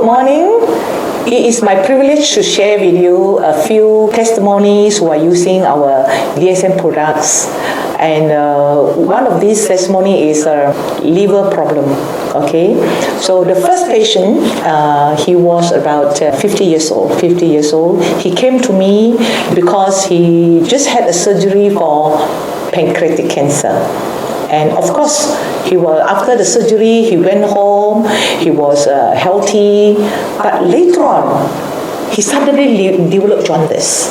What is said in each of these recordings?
morning. It is my privilege to share with you a few testimonies who are using our DSM products. And one of these testimony is a liver problem. Okay, so the first patient, he was about 50 years old. He came to me because he just had a surgery for pancreatic cancer. And of course, after the surgery, he went home, he was healthy, but later on, he suddenly developed jaundice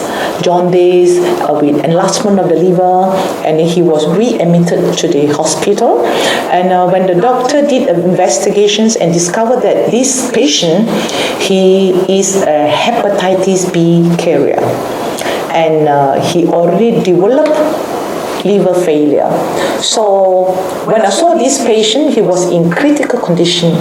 with enlargement of the liver, and he was readmitted to the hospital. And when the doctor did investigations and discovered that this patient, he is a hepatitis B carrier, and he already developed liver failure. So when I saw this patient, he was in critical condition.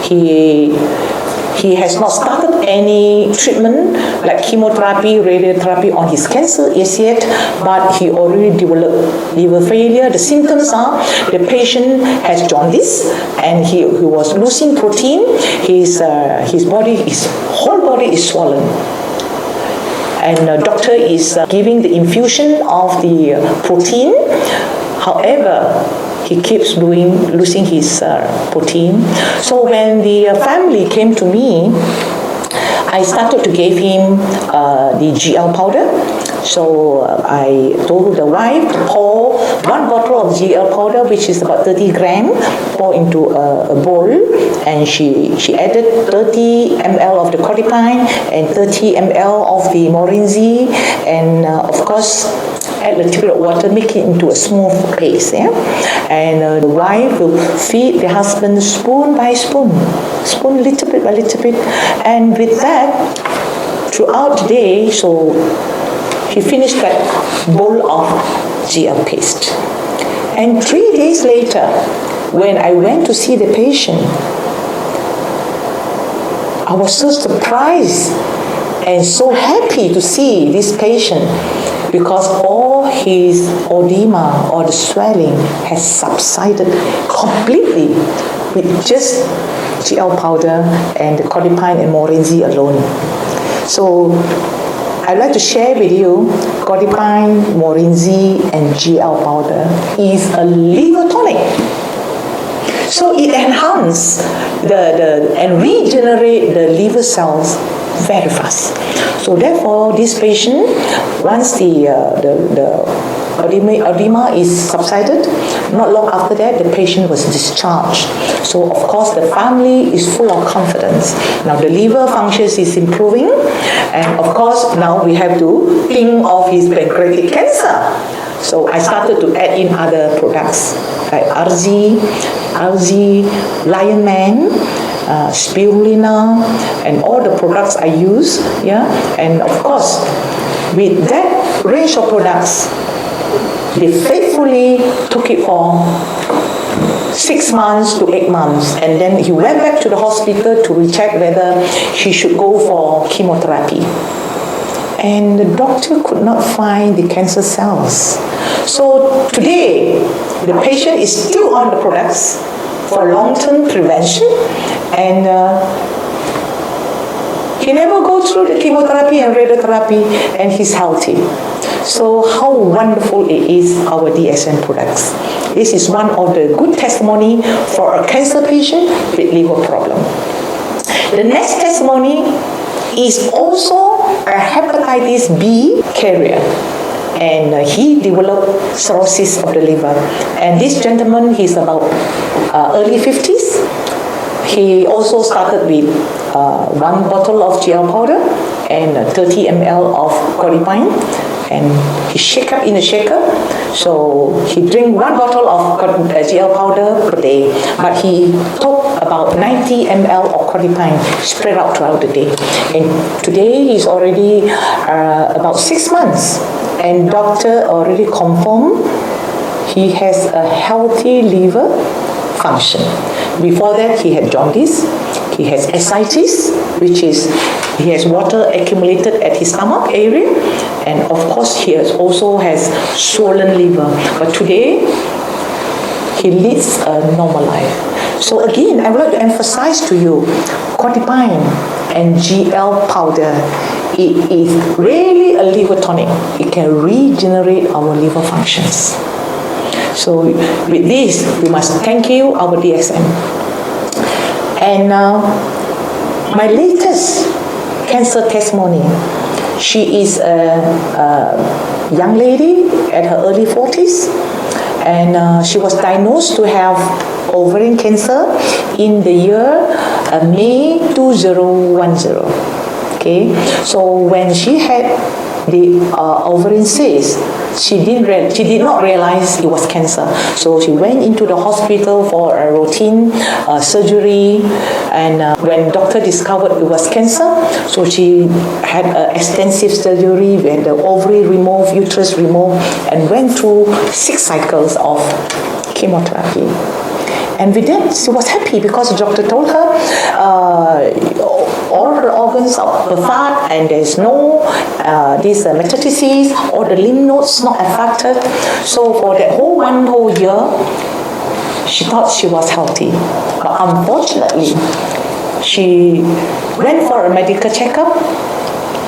He has not started any treatment like chemotherapy, radiotherapy on his cancer as yet, but he already developed liver failure. The symptoms are the patient has jaundice and he was losing protein. His whole body is swollen. And the doctor is giving the infusion of the protein. However, he keeps losing his protein. So when the family came to me, I started to give him the GL powder. So I told the wife to pour 1 bottle of GL powder, which is about 30 grams, pour into a bowl, and she added 30 ml of the codipine and 30 ml of the Morinzi, and of course add a little bit of water, make it into a smooth paste. Yeah? And the wife will feed the husband spoon by spoon, little bit by little bit, and with that, throughout the day, so he finished that bowl of GL paste. And 3 days later, when I went to see the patient, I was so surprised and so happy to see this patient, because all his edema or the swelling has subsided completely with just GL powder and the codipine and Morinzi alone. So I'd like to share with you codipine, Morinzi, and GL powder is a liver tonic. So it enhances and regenerate the liver cells very fast. So therefore, this patient, once the edema is subsided, not long after that, the patient was discharged. So of course, the family is full of confidence. Now the liver functions is improving, and of course, now we have to think of his pancreatic cancer. So I started to add in other products like RZ, Lion Man, spirulina, and all the products I use. Yeah, and of course, with that range of products, they faithfully took it for 6 months to 8 months, and then he went back to the hospital to recheck whether he should go for chemotherapy. And the doctor could not find the cancer cells. So today, the patient is still on the products for long-term prevention, and he never goes through the chemotherapy and radiotherapy, and he's healthy. So how wonderful it is, our DSM products. This is one of the good testimony for a cancer patient with liver problem. The next testimony is also a hepatitis B carrier, and he developed cirrhosis of the liver. And this gentleman, he's about early 50s. He also started with 1 bottle of GL powder and 30 ml of codipine, and he shake up in a shaker. So he drink 1 bottle of GL powder per day, but he took about 90 ml of codipine spread out throughout the day. And today he's already about 6 months, and doctor already confirmed he has a healthy liver function. Before that, he had jaundice, he has ascites, which is he has water accumulated at his stomach area, and of course he also has swollen liver. But today he leads a normal life. So again, I would like to emphasize to you, cordyceps and GL powder, it is really a liver tonic. It can regenerate our liver functions. So with this, we must thank you, our DSM. And my latest cancer testimony, she is a young lady at her early 40s, and she was diagnosed to have ovarian cancer in the year May 2010. Okay, so when she had the ovarian cyst, she did not realize it was cancer. So she went into the hospital for a routine surgery, and when doctor discovered it was cancer, so she had an extensive surgery, we had the ovary removed, uterus removed, and went through 6 cycles of chemotherapy. And with that, she was happy because the doctor told her all her organs are perfect and there's no these metastases or the lymph nodes not affected. So for that one whole year, she thought she was healthy. But unfortunately, she went for a medical checkup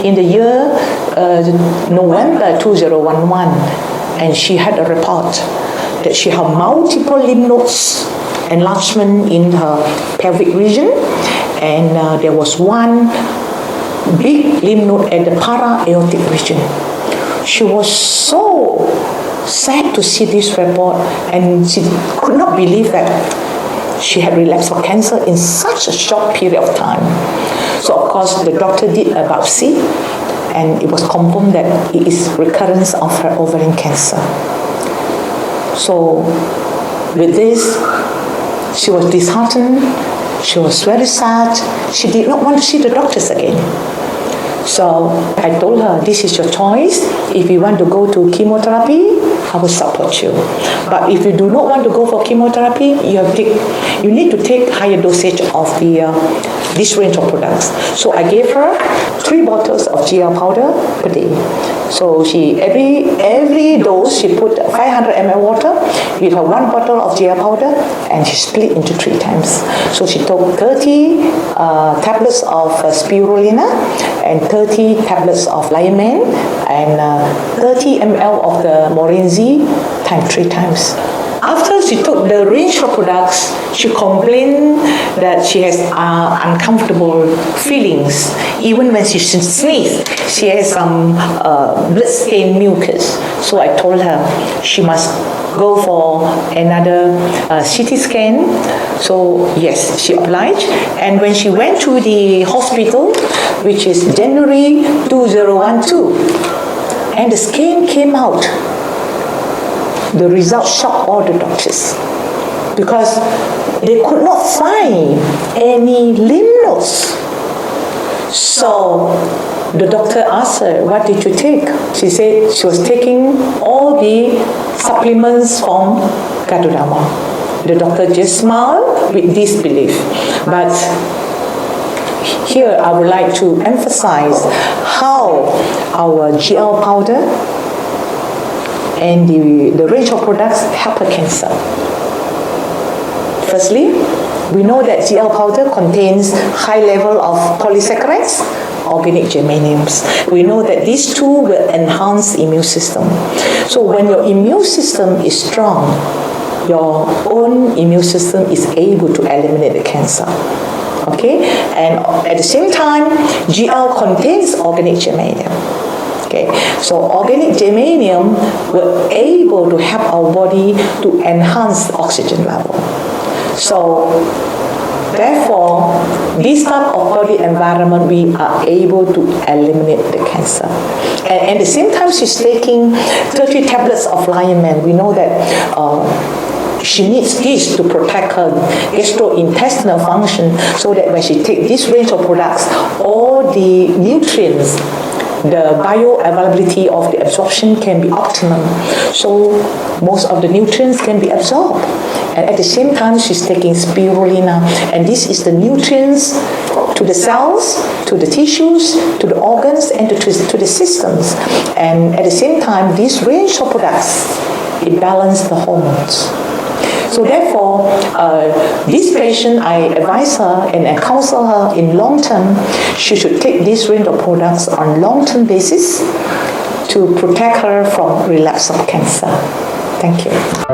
in the year November 2011, and she had a report that she had multiple lymph nodes enlargement in her pelvic region, and there was one big lymph node at the para-aortic region. She was so sad to see this report, and she could not believe that she had relapsed of cancer in such a short period of time. So of course the doctor did a biopsy, and it was confirmed that it is recurrence of her ovarian cancer. So with this, she was disheartened, she was very sad, she did not want to see the doctors again. So I told her, this is your choice. If you want to go to chemotherapy, I will support you. But if you do not want to go for chemotherapy, you need to take higher dosage of this range of products. So I gave her 3 bottles of GL powder per day. So she every dose she put 500 ml water with her 1 bottle of GL powder, and she split into 3 times. So she took 30 tablets of spirulina and 30 tablets of liamen and 30 ml of the Morinzi times 3 times. After she took the range of products, she complained that she has uncomfortable feelings. Even when she sneezes, she has some blood-stained mucus. So I told her she must go for another CT scan. So yes, she obliged. And when she went to the hospital, which is January 2012, and the scan came out, the result shocked all the doctors because they could not find any lymph nodes. So the doctor asked her, what did you take? She said she was taking all the supplements from Gadodama. The doctor just smiled with disbelief. But here I would like to emphasize how our GL powder and the range of products help her cancer. Firstly, we know that GL powder contains high level of polysaccharides, organic germaniums. We know that these two will enhance immune system. So when your immune system is strong, your own immune system is able to eliminate the cancer. Okay? And at the same time, GL contains organic germanium. Okay, so organic germanium were able to help our body to enhance the oxygen level. So therefore, this type of body environment, we are able to eliminate the cancer. And at the same time, she's taking 30 tablets of liamen. We know that she needs this to protect her gastrointestinal function, so that when she takes this range of products, all the nutrients, the bioavailability of the absorption can be optimum. So most of the nutrients can be absorbed. And at the same time, she's taking spirulina. And this is the nutrients to the cells, to the tissues, to the organs, and to the systems. And at the same time, this range of products, it balances the hormones. So therefore, this patient, I advise her and I counsel her in long term, she should take this range of products on long-term basis to protect her from relapse of cancer. Thank you.